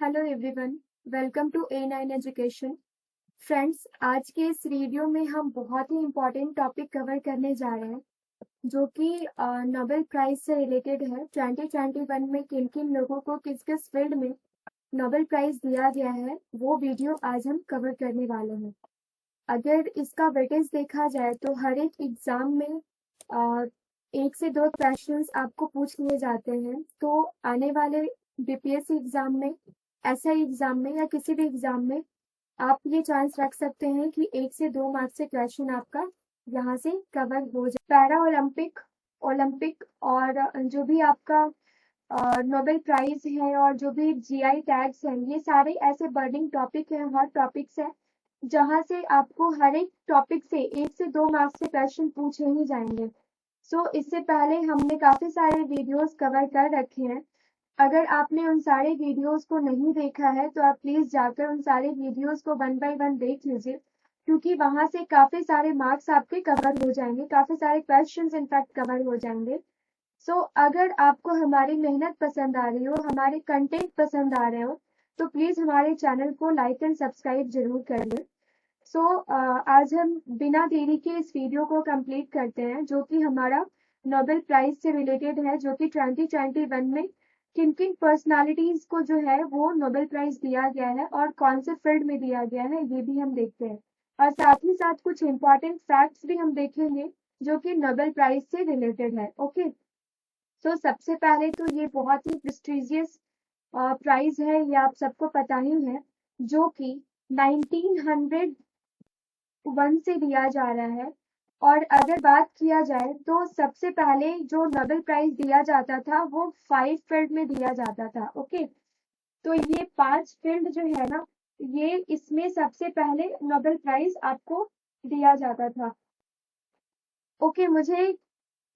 Hello everyone, welcome to A9 education. Friends, आज के इस वीडियो में हम बहुत ही इम्पोर्टेंट टॉपिक कवर करने जा रहे हैं जो कि नोबेल प्राइज से रिलेटेड है। 2021 में किन किन लोगों को किस किस फील्ड में नोबेल प्राइज दिया गया है, वो वीडियो आज हम कवर करने वाले हैं। अगर इसका वेटेज देखा जाए तो हर एक एग्जाम में अ, एक से दो क्वेश्चंस आपको पूछ लिए जाते हैं। तो आने वाले बीपीएससी एग्जाम में, एसआई एग्जाम में या किसी भी एग्जाम में आप ये चांस रख सकते हैं कि 1 से 2 मार्क्स से क्वेश्चन आपका यहाँ से कवर हो जाए। पैरा ओलंपिक, ओलंपिक और जो भी आपका नोबेल प्राइज है और जो भी जीआई टैग्स हैं, ये सारे ऐसे बर्निंग टॉपिक हैं, हॉट टॉपिक्स हैं, जहाँ से आपको हर एक टॉपिक से 1 से 2 मार्क्स से क्वेश्चन पूछे ही जाएंगे। सो इससे पहले हमने काफी सारे वीडियोस कवर कर रखे हैं। अगर आपने उन सारे वीडियोस को नहीं देखा है तो आप प्लीज जाकर उन सारे वीडियोस को 1 बाय 1 देख लीजिए, क्योंकि वहां से काफी सारे मार्क्स आपके कवर हो जाएंगे, काफी सारे क्वेश्चंस इनफैक्ट कवर हो जाएंगे। सो अगर आपको हमारी मेहनत पसंद आ रही हो, हमारे कंटेंट पसंद आ रहे हो, तो प्लीज हमारे चैनल को लाइक एंड सब्सक्राइब जरूर कर लें। सो आज हम बिना देरी के इस वीडियो को कंप्लीट करते हैं, जो कि हमारा नोबेल प्राइज से रिलेटेड है, जो कि 2021 में किन किन पर्सनालिटीज को जो है वो नोबेल प्राइज दिया गया है और कौन से फील्ड में दिया गया है, ये भी हम देखते हैं। और साथ ही साथ कुछ इम्पोर्टेंट फैक्ट्स भी हम देखेंगे जो कि नोबेल प्राइज से रिलेटेड है। ओके, तो सबसे पहले तो ये बहुत ही प्रेस्टिजियस प्राइज है, ये आप सबको पता ही है, जो कि 1901 से दिया जा रहा है। और अगर बात किया जाए तो सबसे पहले जो नोबेल प्राइज दिया जाता था वो 5 फील्ड में दिया जाता था। ओके, तो ये 5 फील्ड जो है ना, ये इसमें सबसे पहले नोबेल प्राइज आपको दिया जाता था। ओके, मुझे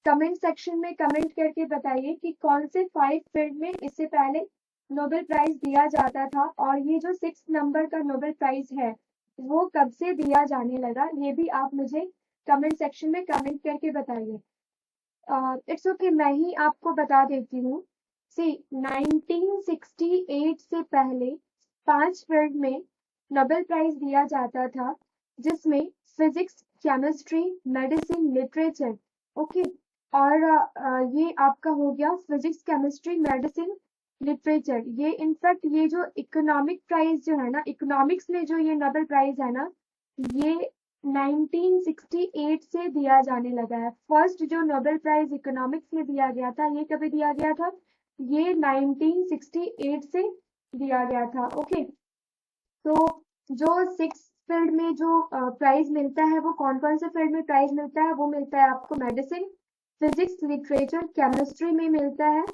कमेंट सेक्शन में कमेंट करके बताइए कि कौन से 5 फील्ड में इससे पहले नोबेल प्राइज दिया जाता था, और ये जो 6 नंबर का नोबेल प्राइज है वो कब से दिया जाने लगा, ये भी आप मुझे कमेंट सेक्शन में कमेंट करके बताइए। इट्स ओके, मैं ही आपको बता देती हूँ। सी, 1968 से पहले 5 फील्ड में नोबेल प्राइज दिया जाता था, जिसमें physics, chemistry, medicine, literature. Okay, और ये आपका हो गया फिजिक्स, केमिस्ट्री, मेडिसिन, लिटरेचर। ये इनफैक्ट ये जो इकोनॉमिक प्राइज जो है ना, इकोनॉमिक्स में जो ये नोबेल प्राइज है ना, ये 1968 से दिया जाने लगा है। फर्स्ट जो नोबेल प्राइज इकोनॉमिक्स में दिया गया था, ये कभी दिया गया था? ये 1968 से दिया गया था। ओके, तो जो 6 फील्ड में जो प्राइज मिलता है, वो कौन कौन से फील्ड में प्राइज मिलता है? वो मिलता है आपको मेडिसिन, फिजिक्स, लिटरेचर, केमिस्ट्री में मिलता है।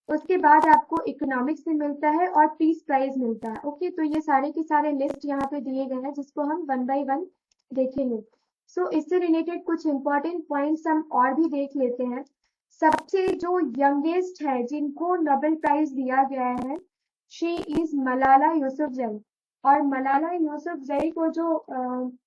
उसके बाद आपको इकोनॉमिक्स में मिलता है और पीस प्राइज मिलता है। ओके, तो ये सारे के सारे लिस्ट यहाँ पे दिए गए हैं, जिसको हम 1 बाय 1 देखेंगे। सो इससे रिलेटेड कुछ इंपॉर्टेंट पॉइंट्स हम और भी देख लेते हैं। सबसे जो यंगेस्ट है जिनको नोबेल प्राइज दिया गया है, शी इज मलाला यूसुफजई। और मलाला यूसुफजई को जो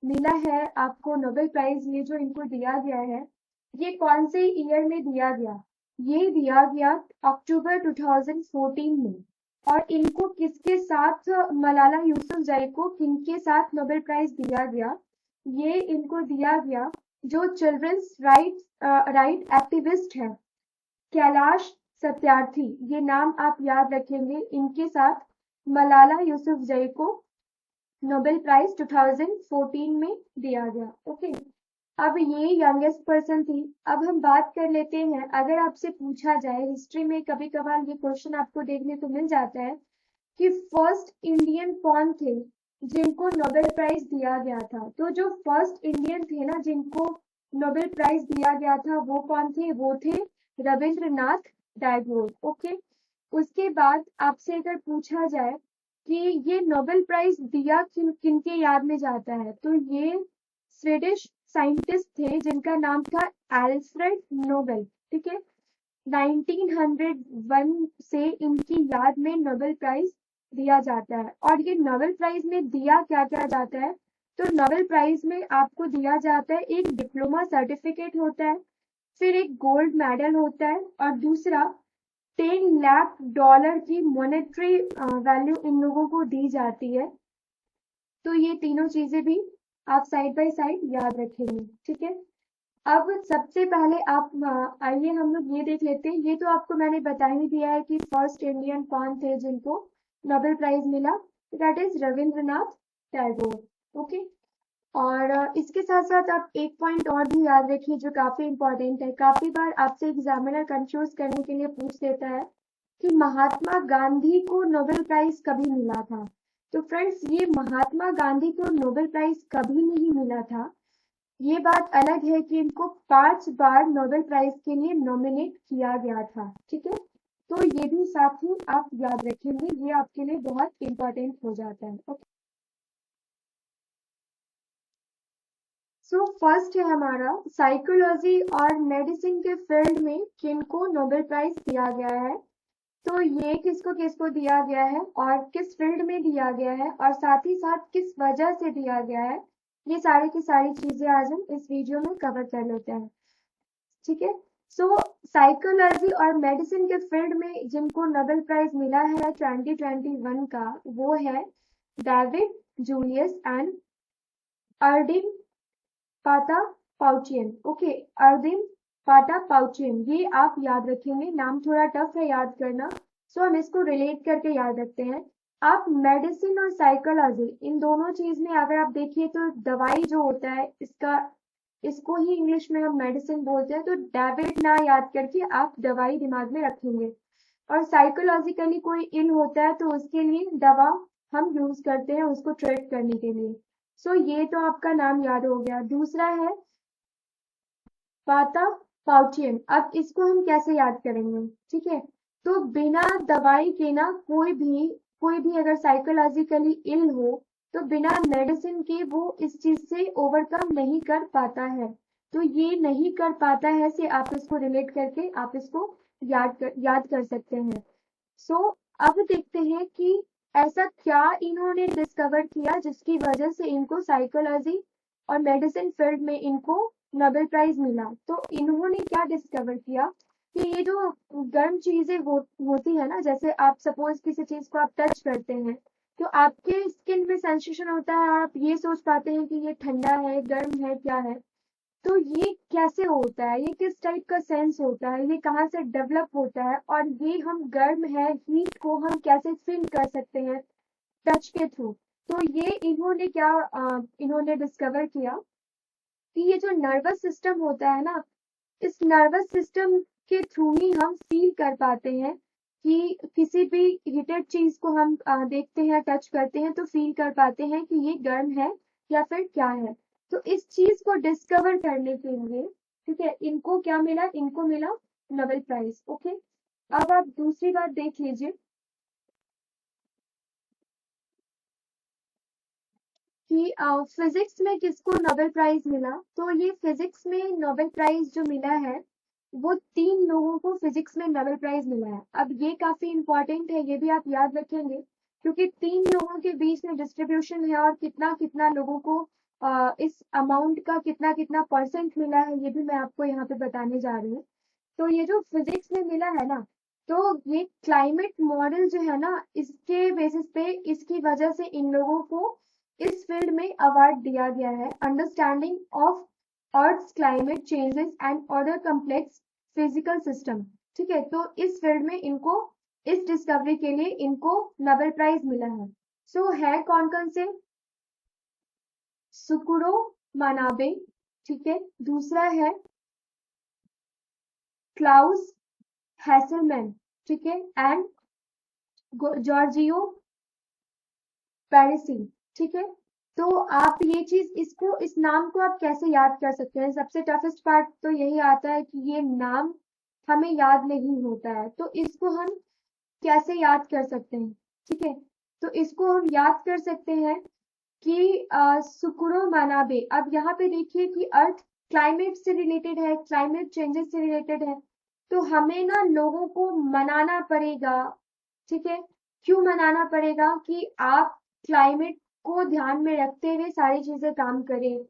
मिला है आपको नोबेल प्राइज, ये जो इनको दिया गया है, ये कौन से ईयर में दिया गया? ये दिया गया अक्टूबर 2014 में। और इनको किसके साथ, मलाला यूसुफजई को किनके साथ नोबेल प्राइज दिया गया? ये इनको दिया गया जो चिल्ड्रंस राइट एक्टिविस्ट है, कैलाश सत्यार्थी, ये नाम आप याद रखेंगे। इनके साथ मलाला यूसुफजई को नोबेल प्राइज 2014 में दिया गया। ओके, अब ये यंगेस्ट पर्सन थी। अब हम बात कर लेते हैं, अगर आपसे पूछा जाए, हिस्ट्री में कभी कभार ये क्वेश्चन आपको देखने को मिल जाता है कि फर्स्ट इंडियन कौन थे जिनको नोबेल प्राइज दिया गया था। तो जो फर्स्ट इंडियन थे ना जिनको नोबेल प्राइज दिया गया था, वो कौन थे? वो थे रविंद्रनाथ टैगोर। ओके, उसके बाद आपसे अगर पूछा जाए कि ये नोबेल प्राइज दिया किनके याद में जाता है, तो ये स्वीडिश साइंटिस्ट थे जिनका नाम था एल्फ्रेड नोबेल। ठीक है, 1901 से इनकी याद में नोबेल प्राइज दिया जाता है। और ये नोबेल प्राइज में दिया क्या क्या जाता है? तो नोबेल प्राइज में आपको दिया जाता है, एक डिप्लोमा सर्टिफिकेट होता है, फिर एक गोल्ड मेडल होता है, और दूसरा $10 लाख की मॉनेटरी वैल्यू इन लोगों को दी जाती है। तो ये तीनों चीजें भी आप साइड बाय साइड याद रखेंगे, ठीक है। अब सबसे पहले आप आइए हम लोग ये देख लेते हैं। ये तो आपको मैंने बता ही दिया है कि फर्स्ट इंडियन कौन थे जिनको नोबेल प्राइज मिला, that is Rabindranath Tagore. Okay, और इसके साथ साथ आप एक पॉइंट और भी याद रखिए जो काफी इंपॉर्टेंट है। काफी बार आपसे एग्जामिनर कंफ्यूज करने के लिए पूछ लेता है कि महात्मा गांधी को नोबेल प्राइज कभी मिला था। तो फ्रेंड्स, ये महात्मा गांधी को नोबेल प्राइज कभी नहीं मिला था। ये बात अलग है कि इनको 5 बार नोबेल प्राइज के लिए नॉमिनेट किया गया था, ठीक है। तो ये भी साथ ही आप याद रखेंगे, ये आपके लिए बहुत इंपॉर्टेंट हो जाता है। ओके, सो फर्स्ट है हमारा साइकोलॉजी और मेडिसिन के फील्ड में किनको नोबेल प्राइज दिया गया है। तो ये किसको किसको दिया गया है और किस फील्ड में दिया गया है और साथ ही साथ किस वजह से दिया गया है, ये सारी की सारी चीजें आज हम इस वीडियो में कवर कर लेते हैं, ठीक है। सो साइकोलॉजी और मेडिसिन के फील्ड में जिनको नोबेल प्राइज मिला है 2021 का, वो है डेविड जूलियस एंड अर्डिन पाता पाउचियन। ओके, अर्दिन पाटा पाउचियन, ये आप याद रखेंगे। नाम थोड़ा टफ है याद करना, सो हम इसको रिलेट करके याद रखते हैं। आप मेडिसिन और साइकोलॉजी इन दोनों चीज में अगर आप देखिए तो दवाई जो होता है इसका, इसको ही इंग्लिश में हम मेडिसिन बोलते हैं। तो डेविड ना याद करके आप दवाई दिमाग में रखेंगे। और साइकोलॉजिकली कोई इल होता है तो उसके लिए दवा हम यूज करते हैं उसको ट्रीट करने के लिए। सो ये तो आपका नाम याद हो गया। दूसरा है पाता पाउचियन। अब इसको हम कैसे याद करेंगे, ठीक है। तो बिना दवाई के ना कोई भी अगर साइकोलॉजिकली इल हो तो बिना मेडिसिन के वो इस चीज से ओवरकम नहीं कर पाता है। तो ये नहीं कर पाता है से आप इसको रिलेट करके आप इसको याद कर सकते हैं। सो अब देखते हैं कि ऐसा क्या इन्होंने डिस्कवर किया जिसकी वजह से इनको साइकोलॉजी और मेडिसिन फील्ड में इनको नोबेल प्राइज मिला। तो इन्होंने क्या डिस्कवर किया कि ये जो गर्म चीजें होती है ना, जैसे आप सपोज किसी चीज को आप टच करते हैं तो आपके स्किन में सेंसेशन होता है, आप ये सोच पाते हैं कि ये ठंडा है, गर्म है, क्या है। तो ये कैसे होता है, ये किस टाइप का सेंस होता है, ये कहाँ से डेवलप होता है, और ये हम गर्म है हीट को हम कैसे फील कर सकते हैं टच के थ्रू। तो ये इन्होंने डिस्कवर किया कि ये जो नर्वस सिस्टम होता है ना, इस नर्वस सिस्टम के थ्रू ही हम फील कर पाते हैं कि किसी भी हीटेड चीज को हम देखते हैं, टच करते हैं तो फील कर पाते हैं कि ये गर्म है या फिर क्या है। तो इस चीज को डिस्कवर करने के लिए, ठीक है, इनको क्या मिला, इनको मिला नोबेल प्राइज। ओके, अब आप दूसरी बात देख लीजिए कि फिजिक्स में किसको नोबेल प्राइज मिला। तो ये फिजिक्स में नोबेल प्राइज जो मिला है वो 3 लोगों को फिजिक्स में नोबेल प्राइज मिला है। अब ये काफी इंपॉर्टेंट है, ये भी आप याद रखेंगे क्योंकि 3 लोगों के बीच में डिस्ट्रीब्यूशन है और कितना कितना लोगों को इस अमाउंट का कितना कितना परसेंट मिला है ये भी मैं आपको यहाँ पे बताने जा रही हूँ। तो ये जो फिजिक्स में मिला है ना, तो ये क्लाइमेट मॉडल जो है ना, इसके बेसिस पे इसकी वजह से इन लोगों को इस फील्ड में अवार्ड दिया गया है, understanding of earth climate changes and other complex physical system. ठीक है, तो इस फील्ड में इनको इस डिस्कवरी के लिए इनको नोबेल प्राइज मिला है। सो है कौन कौन से, सुकुरो मानाबे, ठीक है, दूसरा है क्लाउस हैसलमैन, ठीक है, एंड जॉर्जियो पेरिसी, ठीक है। तो आप ये चीज इसको इस नाम को आप कैसे याद कर सकते हैं। सबसे टफेस्ट पार्ट तो यही आता है कि ये नाम हमें याद नहीं होता है, तो इसको हम कैसे याद कर सकते हैं, ठीक है। तो इसको हम याद कर सकते हैं कि सुकुरो मानाबे। अब यहाँ पे देखिए कि अर्थ क्लाइमेट से रिलेटेड है, क्लाइमेट चेंजेस से रिलेटेड है, तो हमें ना लोगों को मनाना पड़ेगा, ठीक है। क्यों मनाना पड़ेगा कि आप क्लाइमेट को ध्यान में रखते हुए सारी चीजें काम करें,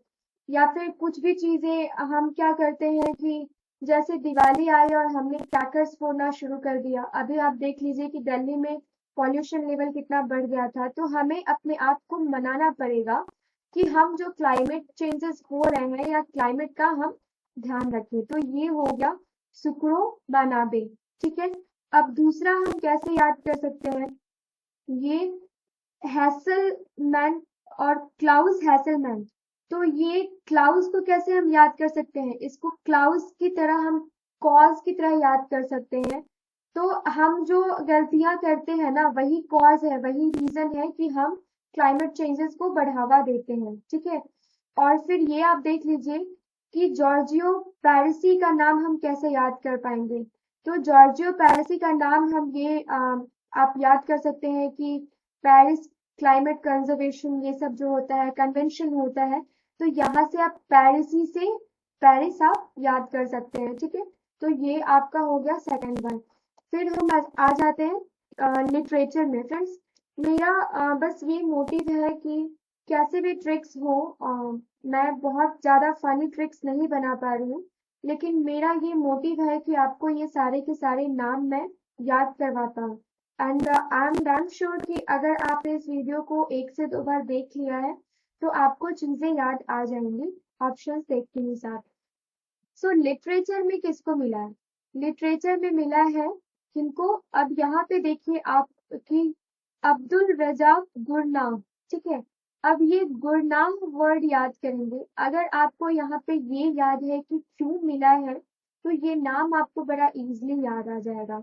या फिर कुछ भी चीजें हम क्या करते हैं कि जैसे दिवाली आई और हमने क्रैकर्स फोड़ना शुरू कर दिया। अभी आप देख लीजिए कि दिल्ली में पॉल्यूशन लेवल कितना बढ़ गया था। तो हमें अपने आप को मनाना पड़ेगा कि हम जो क्लाइमेट चेंजेस हो रहे हैं या क्लाइमेट का हम ध्यान रखें। तो ये हो गया सुक्रो बानाबे, ठीक है। अब दूसरा हम कैसे याद कर सकते हैं, ये हैसलमैन और क्लाउस हैसलमैन। तो ये क्लाउस को कैसे हम याद कर सकते हैं, इसको क्लाउस की तरह हम कॉज की तरह याद कर सकते हैं। तो हम जो गलतियां करते हैं ना, वही कॉज है, वही रीजन है कि हम क्लाइमेट चेंजेस को बढ़ावा देते हैं, ठीक है। और फिर ये आप देख लीजिए कि जॉर्जियो पैरिसी का नाम हम कैसे याद कर पाएंगे। तो जॉर्जियो पैरिसी का नाम हम ये आप याद कर सकते हैं कि पेरिस क्लाइमेट कंजर्वेशन ये सब जो होता है कन्वेंशन होता है, तो यहाँ से आप पेरिसी से पेरिस आप याद कर सकते हैं, ठीक है। तो ये आपका हो गया सेकंड वन। फिर हम आ जाते हैं लिटरेचर में। फ्रेंड्स, मेरा बस ये मोटिव है कि कैसे भी ट्रिक्स हो, मैं बहुत ज्यादा फनी ट्रिक्स नहीं बना पा रही हूँ, लेकिन मेरा ये मोटिव है कि आपको ये सारे के सारे नाम मैं याद करवाता हूँ। And I am damn sure कि अगर आपने इस वीडियो को 1 से 2 बार देख लिया है तो आपको चीजें याद आ जाएंगी ऑप्शंस देखने के साथ। सो लिटरेचर में किसको मिला है, लिटरेचर में मिला है किनको। अब यहाँ पे देखिए आप कि अब्दुल रजाक गुरनाम, ठीक है। अब ये गुरनाम वर्ड याद करेंगे। अगर आपको यहाँ पे ये याद है कि क्यों मिला है, तो ये नाम आपको बड़ा इजीली याद आ जाएगा।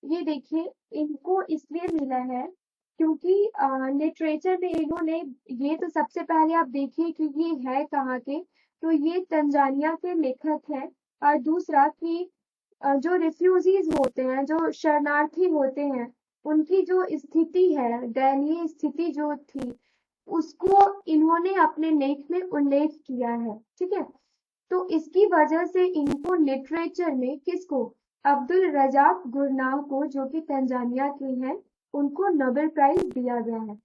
ये देखिए, इनको इसलिए मिला है क्योंकि लिटरेचर में इन्होंने, ये तो सबसे पहले आप देखिए कि ये है कहाँ के। तो ये तंजानिया के लेखक हैं। और दूसरा कि जो रिफ्यूजीज होते हैं, जो शरणार्थी होते हैं, उनकी जो स्थिति है, दयनीय स्थिति जो थी, उसको इन्होंने अपने लेख में उल्लेख किया है, ठीक है। तो इसकी वजह से इनको लिटरेचर में किसको, अब्दुल रजाक गुरनाम को, जो कि तंजानिया के हैं, उनको नोबेल प्राइज दिया गया है।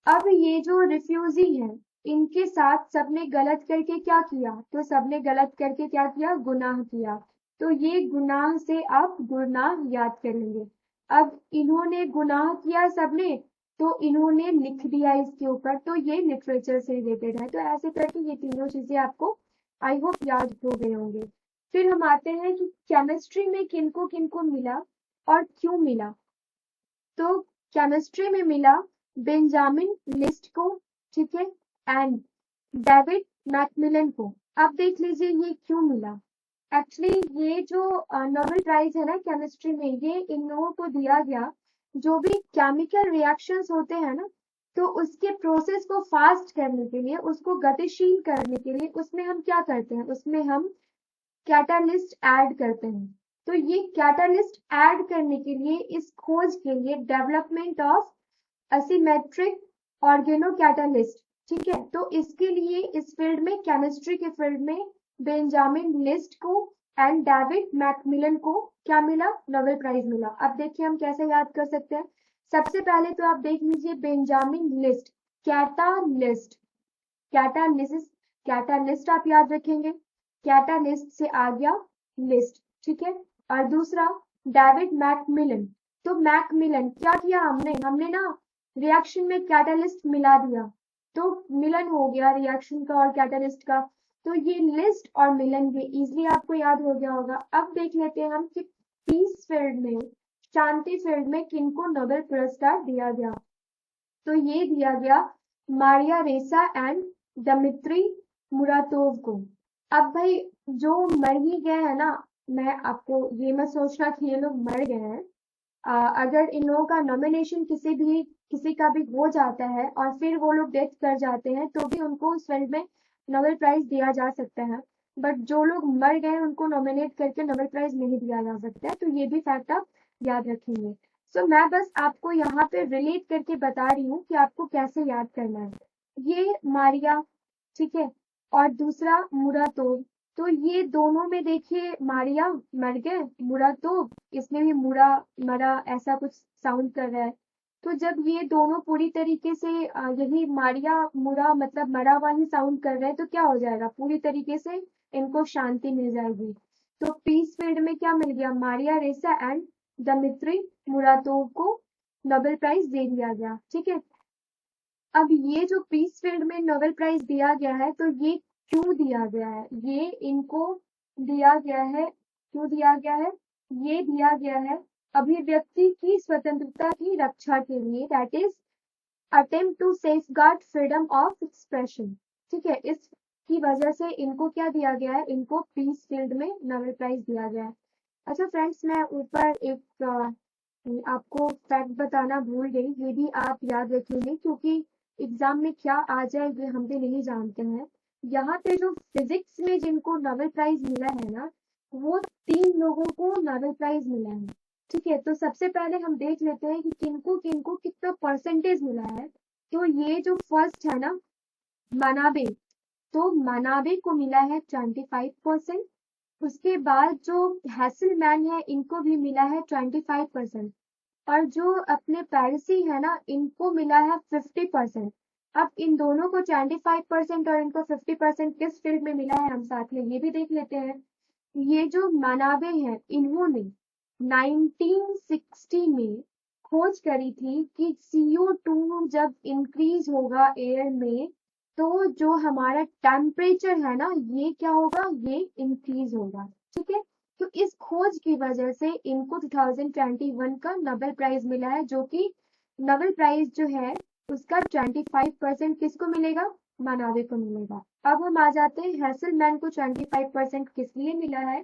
अब ये जो रिफ्यूजी हैं, इनके साथ सबने गलत करके क्या किया, तो सबने गलत करके क्या किया, गुनाह किया। तो ये गुनाह से आप गुनाह याद करेंगे। अब इन्होंने गुनाह किया सबने, तो इन्होंने लिख दिया इसके ऊपर, तो ये लिटरेचर से रिलेटेड है। तो ऐसे करके ये तीनों चीजें आपको आई होप याद हो गए होंगे। फिर हम आते हैं कि केमिस्ट्री में किनको किनको मिला और क्यों मिला। तो केमिस्ट्री में मिला बेंजामिन लिस्ट को, ठीक है, एंड डेविड मैकमिलन को। अब देख लीजिए ये क्यों मिला। एक्चुअली ये जो नोबेल प्राइज है ना केमिस्ट्री में, ये इन लोगों को दिया गया, जो भी केमिकल रिएक्शंस होते हैं ना, तो उसके प्रोसेस को फास्ट करने के लिए, उसको गतिशील करने के लिए, उसमें हम क्या करते हैं, उसमें हम कैटालिस्ट ऐड करते हैं। तो ये कैटालिस्ट ऐड करने के लिए, इस खोज के लिए, development of asymmetric organocatalyst, ठीक है। तो इसके लिए इस फील्ड में, केमिस्ट्री के फील्ड में, बेंजामिन लिस्ट को एंड डेविड मैकमिलन को क्या मिला, नोबेल प्राइज मिला। अब देखिए हम कैसे याद कर सकते हैं। सबसे पहले तो आप देख लीजिए Benjamin list, catalyst, catalysis, catalyst आप याद रखेंगे, कैटालिस्ट से आ गया लिस्ट, ठीक है। और दूसरा डेविड मैकमिलन। तो मैकमिलन क्या किया हमने, हमने ना रिएक्शन में कैटालिस्ट मिला दिया, तो मिलन हो गया रिएक्शन का और कैटालिस्ट का। तो ये लिस्ट और मिलन ये इजीली आपको याद हो गया होगा। अब देख लेते हैं हम कि पीस फील्ड में, शांति फील्ड में किनको नोबेल पुरस्कार दिया गया। तो ये दिया गया मारिया रेसा एंड दमित्री मुरातोव को। अब भाई जो मर ही गए हैं ना, मैं आपको ये मत सोचना कि ये लोग मर गए हैं। अगर इन लोगों का नॉमिनेशन किसी का भी हो जाता है और फिर वो लोग डेथ कर जाते हैं, तो भी उनको उस फील्ड में नोबेल प्राइज दिया जा सकता है। बट जो लोग मर गए उनको नॉमिनेट करके नोबेल प्राइज नहीं दिया जा सकता है। तो ये भी फैक्ट आप याद रखेंगे। सो मैं बस आपको यहाँ पे रिलेट करके बता रही हूँ कि आपको कैसे याद करना है। ये मारिया, ठीक है, और दूसरा मुरातोव। तो ये दोनों में देखिए, मारिया मर गए, मुरातोव, इसमें भी मुरा मरा ऐसा कुछ साउंड कर रहा है। तो जब ये दोनों पूरी तरीके से यही मारिया मुरा मतलब मरा हुआ ही साउंड कर रहे हैं, तो क्या हो जाएगा, पूरी तरीके से इनको शांति मिल जाएगी। तो पीस फील्ड में क्या मिल गया, मारिया रेसा एंड दमित्री मुरातोव को नोबेल प्राइज दे दिया गया। ठीक है, अब ये जो पीस फील्ड में नोबेल प्राइज दिया गया है, तो ये क्यों दिया गया है, ये इनको दिया गया है, क्यों दिया गया है, ये दिया गया है अभिव्यक्ति की स्वतंत्रता की रक्षा के लिए, that is attempt to safeguard freedom of expression. ठीक है, इसकी वजह से इनको क्या दिया गया है, इनको पीस फील्ड में नोबेल प्राइज दिया गया है। अच्छा फ्रेंड्स, मैं ऊपर एक आपको फैक्ट बताना भूल गई, ये भी आप याद रखेंगे क्योंकि एग्जाम में क्या आ जाए ये हम भी नहीं जानते हैं। यहाँ पे जो फिजिक्स में जिनको नोबेल प्राइज मिला है ना, वो 3 लोगों को नोबेल प्राइज मिला है। ठीक है, तो सबसे पहले हम देख लेते हैं कि किनको किनको कितना परसेंटेज मिला है। तो ये जो फर्स्ट है ना, मनाबे, तो मनाबे को मिला है 25%। उसके बाद जो हैसलमैन है, इनको भी मिला है 25%। और जो अपने पैरिसी है ना, इनको मिला है 50%। अब इन दोनों को 25% और इनको 50% किस फील्ड में मिला है, हम साथ में ये भी देख लेते हैं। ये जो मनाबे हैं, इन्होंने 1960 में खोज करी थी कि CO2 जब इंक्रीज होगा एयर में, तो जो हमारा टेम्परेचर है ना, ये क्या होगा, ये इंक्रीज होगा। ठीक है, तो इस खोज की वजह से इनको 2021 का नोबेल प्राइज मिला है, जो कि नोबेल प्राइज जो है उसका 25% किसको मिलेगा, मनावे को मिलेगा। अब हम आ जाते हैं हैसलमैन को 25% किस लिए मिला है,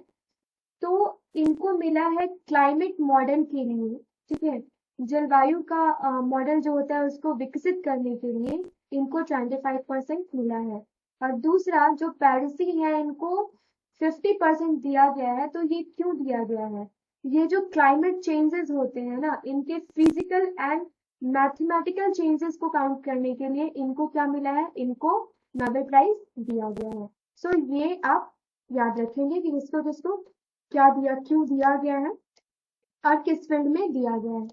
तो इनको मिला है क्लाइमेट मॉडल के लिए। ठीक है, जलवायु का मॉडल जो होता है उसको विकसित करने के लिए इनको 25% मिला है। और दूसरा जो पैरिसी है, इनको 50% दिया गया है। तो ये क्यों दिया गया है, ये जो क्लाइमेट चेंजेस होते हैं ना, इनके फिजिकल एंड मैथमेटिकल चेंजेस को काउंट करने के लिए इनको क्या मिला है, इनको नोबेल प्राइज दिया गया है। सो ये आप याद रखेंगे कि किसको किसको क्या दिया, क्यों दिया गया है और किस फील्ड में दिया गया है।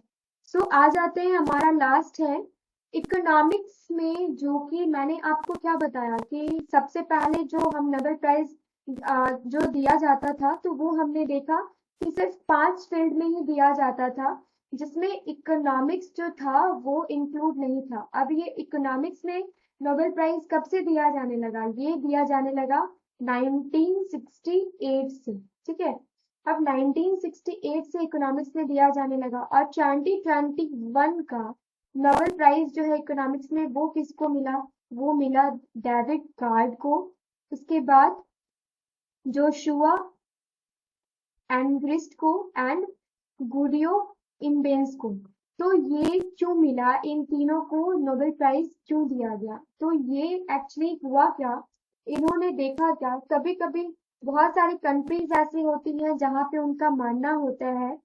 सो आ जाते हैं, हमारा लास्ट है इकोनॉमिक्स में, जो कि मैंने आपको क्या बताया कि सबसे पहले जो हम नोबेल प्राइज जो दिया जाता था, तो वो हमने देखा कि सिर्फ 5 फील्ड में ही दिया जाता था, जिसमें इकोनॉमिक्स जो था वो इंक्लूड नहीं था। अब ये इकोनॉमिक्स में नोबेल प्राइज कब से दिया जाने लगा, ये दिया जाने लगा 1968 से। ठीक है, अब 1968 से इकोनॉमिक्स में दिया जाने लगा, और 2021 का नोबेल प्राइज जो है इकोनॉमिक्स में, वो किसको मिला, वो मिला डेविड कार्ड को। उसके बाद जोशुआ एनग्रिस्ट को एंड गुडियो इम्बेंस को। तो ये क्यों मिला, इन तीनों को नोबेल प्राइज क्यों दिया गया, तो ये एक्चुअली हुआ क्या, इन्होंने देखा क्या, कभी कभी बहुत सारी कंट्रीज ऐसी होती हैं जहाँ पे उनका मानना होता है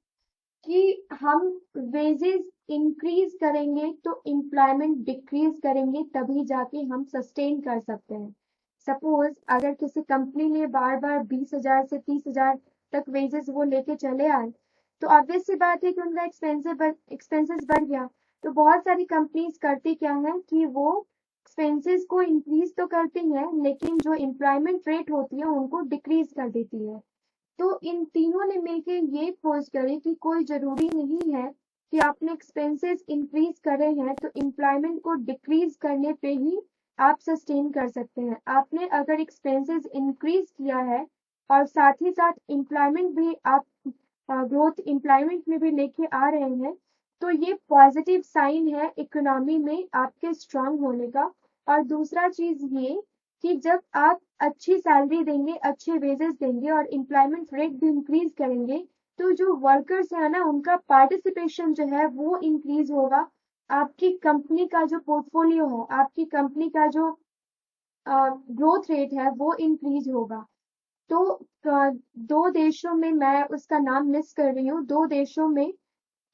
कि हम वेजेस इंक्रीज करेंगे तो एम्प्लॉयमेंट डिक्रीज करेंगे, तभी जाके हम सस्टेन कर सकते हैं। सपोज अगर किसी कंपनी ने बार बार 20,000 से 30,000 तक वेजेस वो लेके चले आए, तो ऑब्वियस सी बात है कि उनका एक्सपेंसेस बढ़ गया। तो बहुत सारी कंपनीज करती क्या है कि वो एक्सपेंसेस को इंक्रीज तो करती हैं, लेकिन जो एम्प्लॉयमेंट रेट होती है उनको डिक्रीज कर देती है। तो इन तीनों ने मिलके ये खोज करी कि कोई जरूरी नहीं है कि आपने एक्सपेंसेस इंक्रीज करे हैं तो एम्प्लॉयमेंट को डिक्रीज करने पे ही आप सस्टेन कर सकते हैं। आपने अगर एक्सपेंसेस इंक्रीज किया है और साथ ही साथ एम्प्लॉयमेंट भी आप ग्रोथ एम्प्लॉयमेंट में भी लेके आ रहे हैं, तो ये पॉजिटिव साइन है इकोनॉमी में आपके स्ट्रांग होने का। और दूसरा चीज ये कि जब आप अच्छी सैलरी देंगे, अच्छे वेजेस देंगे और एम्प्लॉयमेंट रेट भी इंक्रीज करेंगे, तो जो वर्कर्स है ना, उनका पार्टिसिपेशन जो है वो इंक्रीज होगा। आपकी कंपनी का जो पोर्टफोलियो है, आपकी कंपनी का जो ग्रोथ रेट है वो इंक्रीज होगा। तो दो देशों में, मैं उसका नाम मिस कर रही हूँ, दो देशों में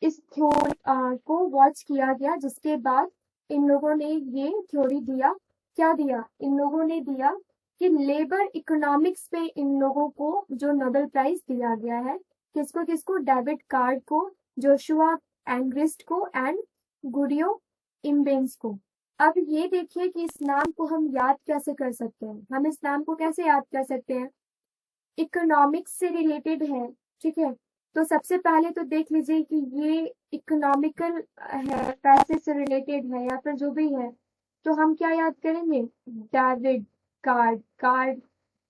इस थ्योरी को वॉच किया गया, जिसके बाद इन लोगों ने ये थ्योरी दिया, क्या दिया, इन लोगों ने दिया कि लेबर इकोनॉमिक्स पे इन लोगों को जो नोबेल प्राइज दिया गया है, किसको किसको, डेविड कार्ड को, जोशुआ एंग्रिस्ट को एंड गुडियो इम्बेंस को। अब ये देखिए कि इस नाम को हम याद कैसे कर सकते हैं, हम इस नाम को कैसे याद कर सकते हैं। इकोनॉमिक्स से रिलेटेड है, ठीक है। तो सबसे पहले तो देख लीजिए कि ये इकोनॉमिकल है, पैसे से रिलेटेड है या फिर जो भी है, तो हम क्या याद करेंगे? डेबिट कार्ड, कार्ड,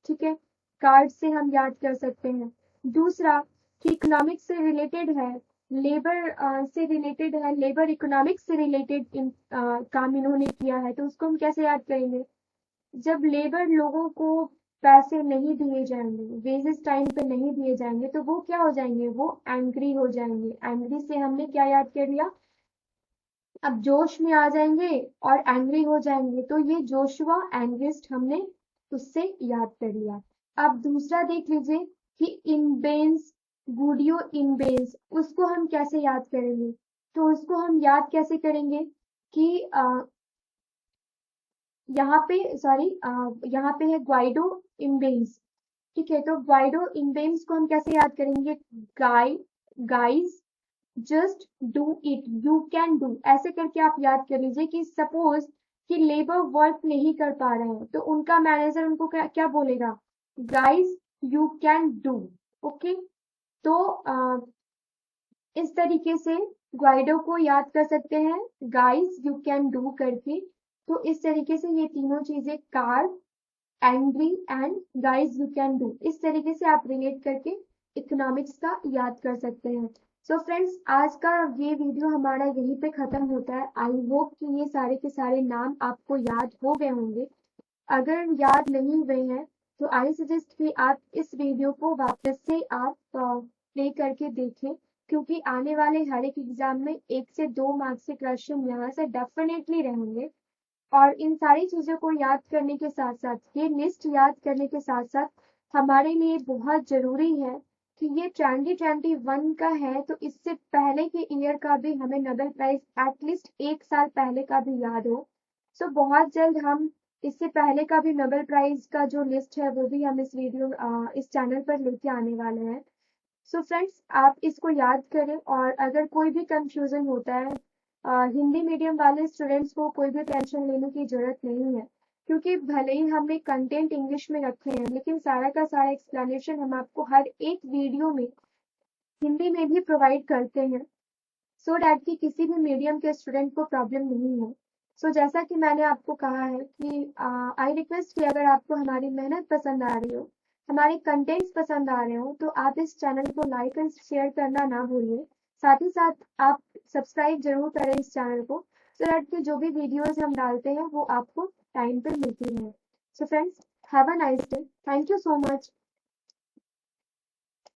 ठीक है, कार्ड से हम याद कर सकते हैं। दूसरा कि इकोनॉमिक्स से रिलेटेड है, लेबर से रिलेटेड है, लेबर इकोनॉमिक्स से रिलेटेड काम इन्होंने किया है, तो उसको हम कैसे याद करेंगे? जब लेबर लोगों को पैसे नहीं दिए जाएंगे, वेजेस टाइम पे नहीं दिए जाएंगे, तो वो क्या हो जाएंगे? वो एंग्री हो जाएंगे। एंग्री से हमने क्या याद कर लिया? अब जोश में आ जाएंगे और एंग्री हो जाएंगे, तो ये जोशुआ एंग्रिस्ट हमने उससे याद कर लिया। अब दूसरा देख लीजिए कि इनबेन्स, गुडियो इनबेन्स, उसको हम कैसे याद करेंगे? तो उसको हम याद कैसे करेंगे कि यहाँ पे सॉरी यहाँ पे है ग्वाइडो इम्बेन्स, ठीक है। तो ग्वाइडो इम्बेन्स को हम कैसे याद करेंगे? Guy guys just do it, you can do, ऐसे करके आप याद कर लीजिए कि सपोज कि लेबर वर्क नहीं कर पा रहे हैं, तो उनका मैनेजर उनको क्या क्या बोलेगा? Guys you can do. Okay, तो इस तरीके से ग्वाइडो को याद कर सकते हैं, गाइज यू कैन डू करके। तो इस तरीके से ये तीनों चीजें, car, angry and guys you can do, इस तरीके से आप रिलेट करके इकोनॉमिक्स का याद कर सकते हैं। सो फ्रेंड्स, आज का ये वीडियो हमारा यहीं पे खत्म होता है। आई होप कि ये सारे के सारे नाम आपको याद हो गए होंगे। अगर याद नहीं हुए हैं तो आई सजेस्ट कि आप इस वीडियो को वापस से आप प्ले करके देखें, क्योंकि आने वाले हर एक एग्जाम में 1 से 2 मार्क्स के क्वेश्चन यहाँ से डेफिनेटली रहेंगे। और इन सारी चीजों को याद करने के साथ साथ, ये लिस्ट याद करने के साथ साथ हमारे लिए बहुत जरूरी है कि ये 2021 का है, तो इससे पहले के ईयर का भी हमें नोबेल प्राइज एटलीस्ट 1 साल पहले का भी याद हो। सो बहुत जल्द हम इससे पहले का भी नोबेल प्राइज का जो लिस्ट है वो भी हम इस चैनल पर लेके आने वाले हैं। सो फ्रेंड्स, आप इसको याद करें, और अगर कोई भी कंफ्यूजन होता है, हिंदी मीडियम वाले स्टूडेंट्स को कोई भी टेंशन लेने की जरूरत नहीं है, क्योंकि भले ही हमने कंटेंट इंग्लिश में रखे हैं, लेकिन सारा का सारा एक्सप्लेनेशन हम आपको हर एक वीडियो में हिंदी में भी प्रोवाइड करते हैं, सो डैट कि किसी भी मीडियम के स्टूडेंट को प्रॉब्लम नहीं हो। सो जैसा कि मैंने आपको कहा है कि आई रिक्वेस्ट कि अगर आपको हमारी मेहनत पसंद आ रही हो, हमारे कंटेंट्स पसंद आ रहे हो, तो आप इस चैनल को लाइक एंड शेयर करना ना भूलिए। साथ ही साथ आप सब्सक्राइब जरूर करें इस चैनल को, सो डैट कि जो भी वीडियोस हम डालते हैं वो आपको टाइम पर मिलती रहे। So friends, have a nice day, thank you so much.